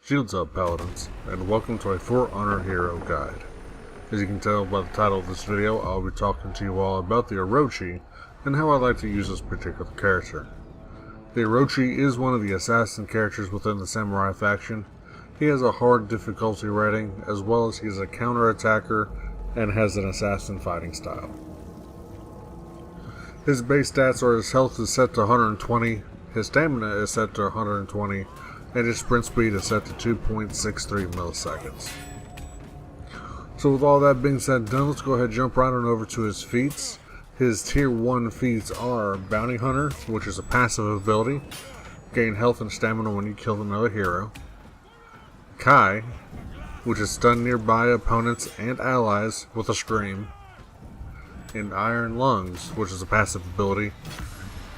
Shields up, Paladins, and welcome to a For Honor Hero Guide. As you can tell by the title of this video, I'll be talking to you all about the Orochi and how I like to use this particular character. The Orochi is one of the assassin characters within the samurai faction. He has a hard difficulty rating, as well as he's a counter-attacker and has an assassin fighting style. His base stats are his health is set to 120, his stamina is set to 120, and his sprint speed is set to 2.63 milliseconds. So with all that being said and done, let's go ahead and jump right on over to his feats. His tier 1 feats are Bounty Hunter, which is a passive ability. Gain health and stamina when you kill another hero. Kai, which is stun nearby opponents and allies with a scream. And Iron Lungs, which is a passive ability.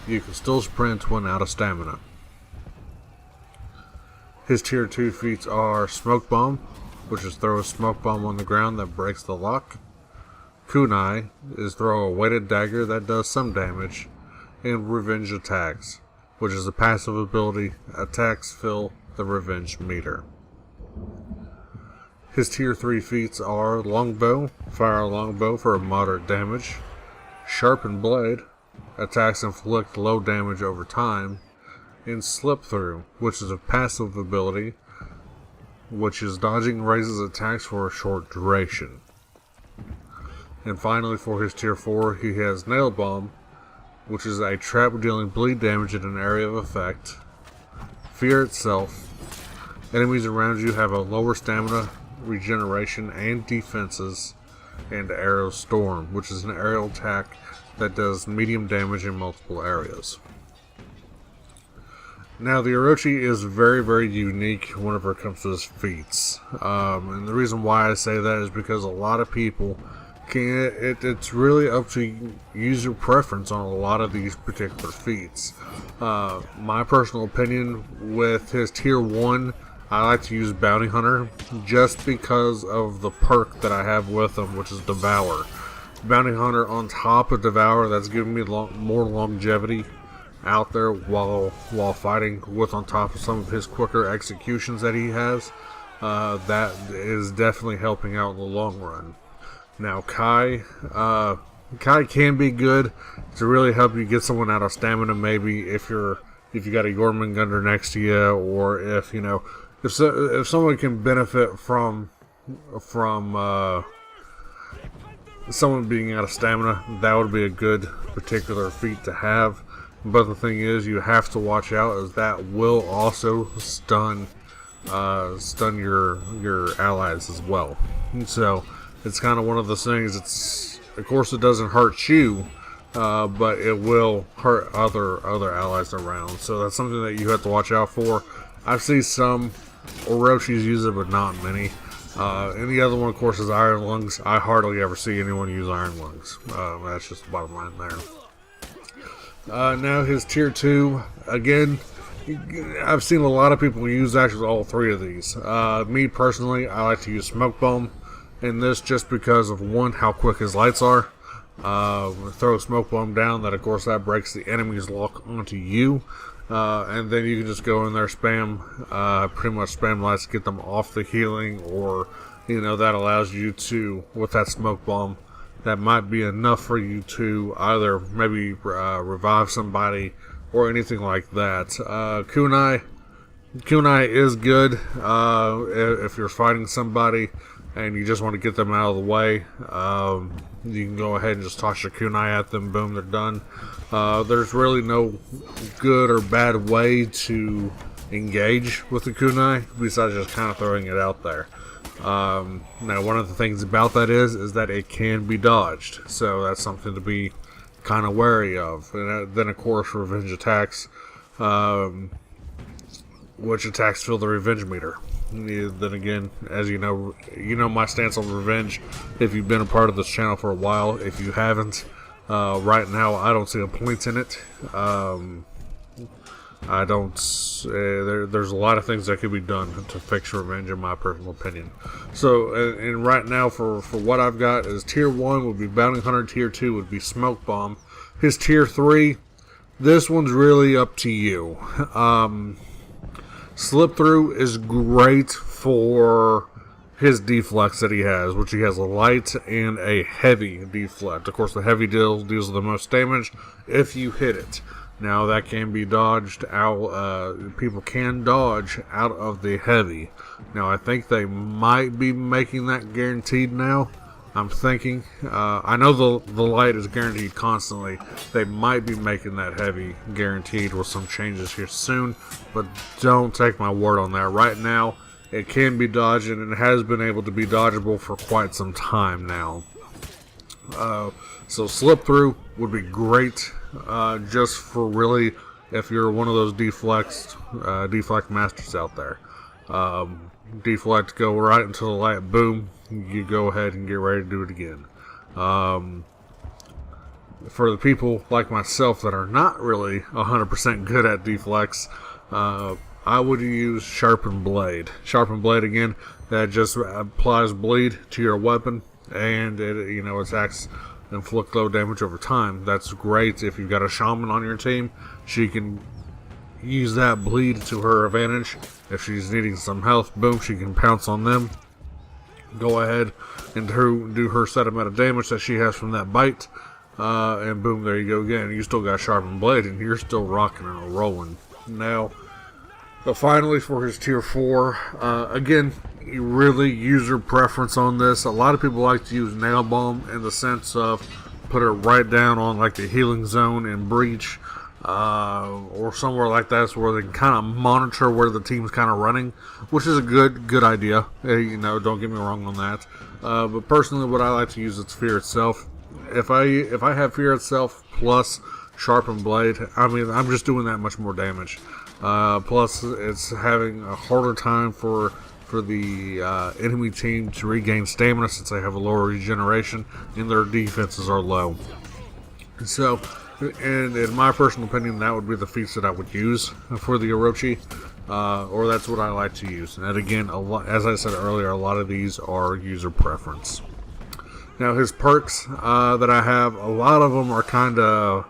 You can still sprint when out of stamina. His tier 2 feats are Smoke Bomb, which is throw a smoke bomb on the ground that breaks the lock. Kunai is throw a weighted dagger that does some damage. And Revenge Attacks, which is a passive ability. Attacks fill the revenge meter. His tier 3 feats are Longbow, fire a longbow for a moderate damage. Sharpened Blade, attacks inflict low damage over time. And Slip Through, which is a passive ability, which is dodging raises attacks for a short duration. And finally, for his tier 4, he has Nail Bomb, which is a trap dealing bleed damage in an area of effect. Fear itself. Enemies around you have a lower stamina, regeneration, and defenses. And Arrow Storm, which is an aerial attack that does medium damage in multiple areas. Now, the Orochi is very, very unique whenever it comes to his feats. And the reason why I say that is because a lot of people it's really up to user preference on a lot of these particular feats. My personal opinion with his tier 1, I like to use Bounty Hunter just because of the perk that I have with him, which is Devour. Bounty Hunter on top of Devour, that's giving me more longevity out there while fighting, with on top of some of his quicker executions that he has. That is definitely helping out in the long run. Now Kai can be good to really help you get someone out of stamina, maybe if you got a Jormungandr next to you, or if someone can benefit from someone being out of stamina, that would be a good particular feat to have. But the thing is, you have to watch out, as that will also stun your allies as well. And so it's kind of one of those things. Of course, it doesn't hurt you, but it will hurt other allies around. So that's something that you have to watch out for. I've seen some Orochis use it, but not many. And the other one, of course, is Iron Lungs. I hardly ever see anyone use Iron Lungs. That's just the bottom line there. Now his tier 2, again, I've seen a lot of people use actually all 3 of these. Me personally, I like to use Smoke Bomb in this just because of, one, how quick his lights are. Throw a Smoke Bomb down, that of course that breaks the enemy's lock onto you. And then you can just go in there, pretty much spam lights to get them off the healing, or that allows you to, with that Smoke Bomb, that might be enough for you to either maybe revive somebody or anything like that. Kunai is good if you're fighting somebody and you just want to get them out of the way. You can go ahead and just toss your kunai at them, boom, they're done. There's really no good or bad way to engage with the kunai besides just kind of throwing it out there. Now, one of the things about that is that it can be dodged, so that's something to be kind of wary of. And then, of course, Revenge Attacks, which attacks fill the revenge meter. Then again, as you know my stance on revenge if you've been a part of this channel for a while. If you haven't, right now I don't see a point in it. I don't. There's a lot of things that could be done to fix revenge, in my personal opinion. So, and right now, for what I've got, is tier 1 would be Bounty Hunter, tier 2 would be Smoke Bomb. His tier 3, this one's really up to you. Slip Through is great for his deflects that he has, which he has a light and a heavy deflect. Of course, the heavy deals the most damage if you hit it. Now, that can be dodged out. People can dodge out of the heavy. Now, I think they might be making that guaranteed now. I'm thinking. I know the light is guaranteed constantly. They might be making that heavy guaranteed with some changes here soon. But don't take my word on that. Right now, it can be dodged, and it has been able to be dodgeable for quite some time now. So Slip Through would be great, just for really if you're one of those deflect masters out there. Deflect, go right until the light, boom, you go ahead and get ready to do it again. For the people like myself that are not really 100% good at deflects, I would use Sharpened Blade. Sharpened Blade, again, that just applies bleed to your weapon, and it attacks inflict low damage over time. That's great if you've got a shaman on your team. She can use that bleed to her advantage. If she's needing some health, boom, she can pounce on them. Go ahead and do her set amount of damage that she has from that bite, and boom, there you go again. You still got Sharpened Blade, and you're still rocking and rolling. Now, finally, for his tier 4, again, really user preference on this. A lot of people like to use Nail Bomb in the sense of put it right down on like the healing zone in Breach, or somewhere like that, so where they can kind of monitor where the team's kind of running, which is a good idea. Don't get me wrong on that. But personally, what I like to use is Fear Itself. If I have Fear Itself plus Sharpened Blade, I mean, I'm just doing that much more damage. Plus, it's having a harder time for the enemy team to regain stamina, since they have a lower regeneration and their defenses are low. So, and in my personal opinion, that would be the feats that I would use for the Orochi, or that's what I like to use. And again, as I said earlier, a lot of these are user preference. Now, his perks that I have, a lot of them are kind of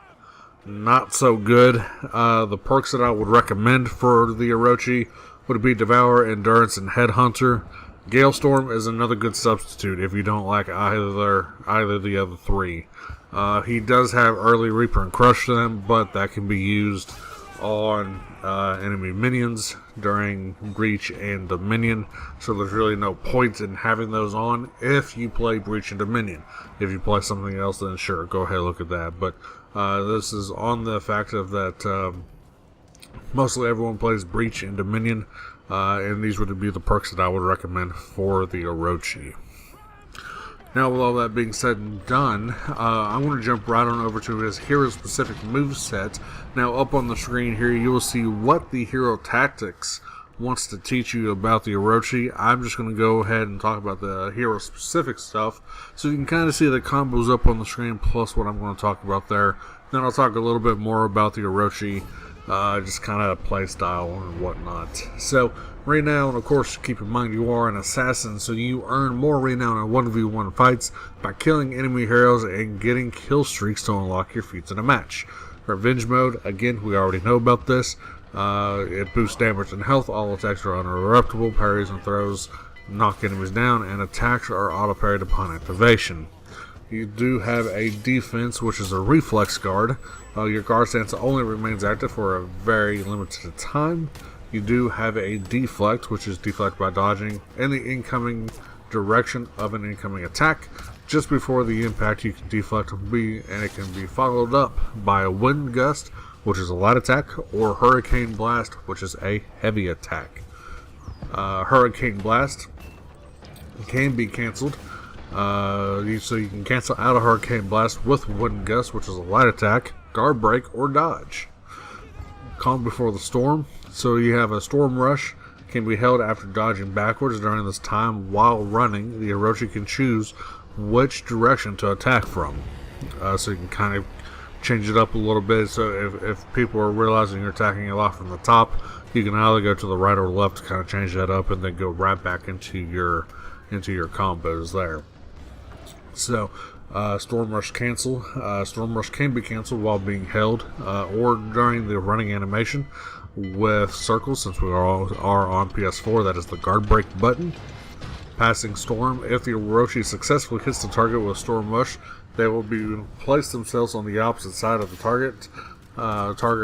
not so good. The perks that I would recommend for the Orochi would be Devour, Endurance, and Headhunter. Galestorm is another good substitute if you don't like either of the other three. He does have Early Reaper and Crush them, but that can be used on enemy minions during Breach and Dominion, so there's really no point in having those on if you play Breach and Dominion. If you play something else, then sure, go ahead and look at that. But this is on the fact of that mostly everyone plays Breach and Dominion, and these would be the perks that I would recommend for the Orochi. Now, with all that being said and done, I'm going to jump right on over to his hero-specific moveset. Now, up on the screen here, you will see what the Hero Tactics wants to teach you about the Orochi. I'm just going to go ahead and talk about the hero-specific stuff, so you can kind of see the combos up on the screen, plus what I'm going to talk about there. Then I'll talk a little bit more about the Orochi, just kind of play style and whatnot. So, renown, of course, keep in mind you are an assassin, so you earn more renown in 1v1 fights by killing enemy heroes and getting kill streaks to unlock your feats in a match. Revenge mode, again, we already know about this. It boosts damage and health. All attacks are uninterruptible. Parries and throws knock enemies down, and attacks are auto-parried upon activation. You do have a defense, which is a reflex guard. Your guard stance only remains active for a very limited time. You do have a deflect, which is deflect by dodging in the incoming direction of an incoming attack. Just before the impact, you can deflect and it can be followed up by a wind gust, which is a light attack, or Hurricane Blast, which is a heavy attack. Hurricane Blast can be cancelled. So you can cancel out a Hurricane Blast with Wind Gust, which is a light attack, guard break, or dodge. Calm Before the Storm. So you have a Storm Rush, can be held after dodging backwards during this time. While running, the Orochi can choose which direction to attack from. So you can kind of change it up a little bit. So if people are realizing you're attacking a lot from the top, you can either go to the right or left to kind of change that up, and then go right back into your combos there. So Storm Rush cancel. Storm Rush can be canceled while being held or during the running animation. with circles. Since we are on PS4, that is the guard break button. Passing Storm. If the Orochi successfully hits the target with Storm Rush, they will place themselves on the opposite side of the target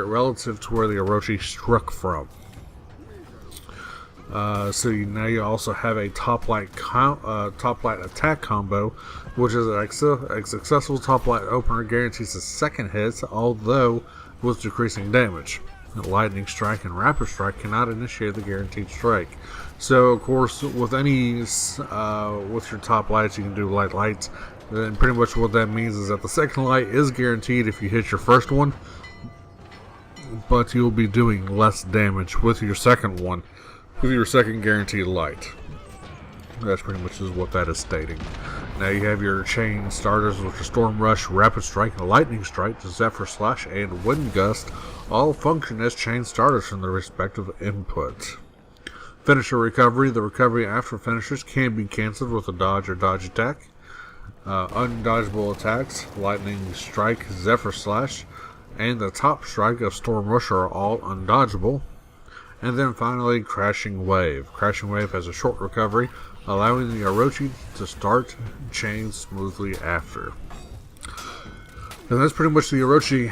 relative to where the Orochi struck from. So now you also have a top light attack combo, which is a successful top light opener guarantees a second hit, although with decreasing damage. Lightning Strike and Rapid Strike cannot initiate the guaranteed strike. So of course, with with your top lights, you can do lights. Then pretty much what that means is that the second light is guaranteed if you hit your first one, but you'll be doing less damage with your second one, with your second guaranteed light. That's pretty much is what that is stating. Now you have your chain starters, which are Storm Rush, Rapid Strike, and Lightning Strike, Zephyr Slash, and Wind Gust, all function as chain starters from their respective inputs. Finisher recovery. The recovery after finishers can be cancelled with a dodge or dodge attack. Undodgeable attacks, Lightning Strike, Zephyr Slash, and the top strike of Storm Rush are all undodgeable. And then finally, Crashing Wave. Crashing Wave has a short recovery, allowing the Orochi to start chain smoothly after. And that's pretty much the Orochi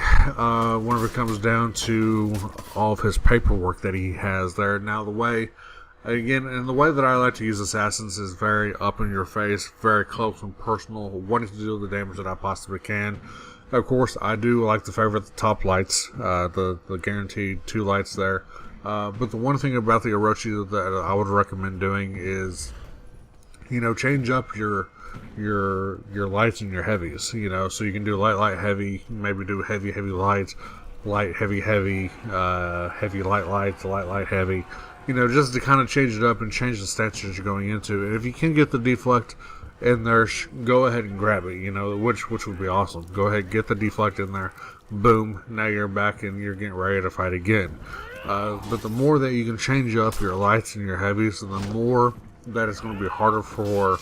whenever it comes down to all of his paperwork that he has there. Now the way that I like to use assassins is very up in your face, very close and personal, wanting to do the damage that I possibly can. Of course, I do like to favorite the top lights, the guaranteed 2 lights there. But the one thing about the Orochi that I would recommend doing is, change up your lights and your heavies, so you can do light, heavy, maybe do heavy, lights, light, heavy, heavy, light, heavy, just to kind of change it up and change the stats that you're going into. And if you can get the deflect in there, go ahead and grab it, which would be awesome. Go ahead, get the deflect in there, boom, now you're back and you're getting ready to fight again. But the more that you can change up your lights and your heavies, the more that it's going to be harder for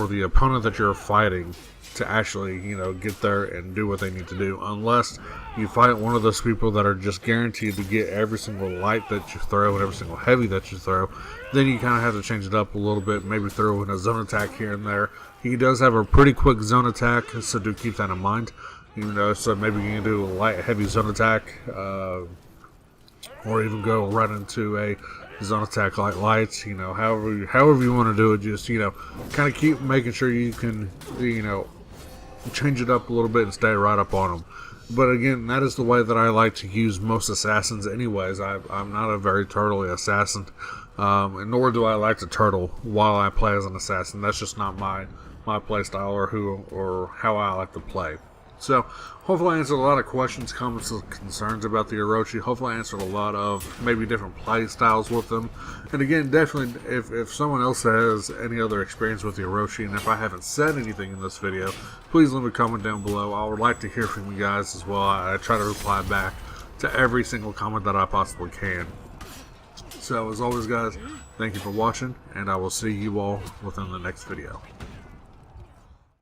the opponent that you're fighting to actually, get there and do what they need to do. Unless you fight one of those people that are just guaranteed to get every single light that you throw and every single heavy that you throw, then you kind of have to change it up a little bit. Maybe throw in a zone attack here and there. He does have a pretty quick zone attack, so do keep that in mind. So maybe you can do a light, heavy zone attack, or even go right into a zone attack like lights, however you want to do it. Just, kind of keep making sure you can, change it up a little bit and stay right up on them. But again, that is the way that I like to use most assassins anyways. I'm not a very turtley assassin, and nor do I like to turtle while I play as an assassin. That's just not my play style or how I like to play. So, hopefully I answered a lot of questions, comments, and concerns about the Orochi. Hopefully I answered a lot of maybe different play styles with them. And again, definitely, if someone else has any other experience with the Orochi, and if I haven't said anything in this video, please leave a comment down below. I would like to hear from you guys as well. I try to reply back to every single comment that I possibly can. So, as always, guys, thank you for watching, and I will see you all within the next video.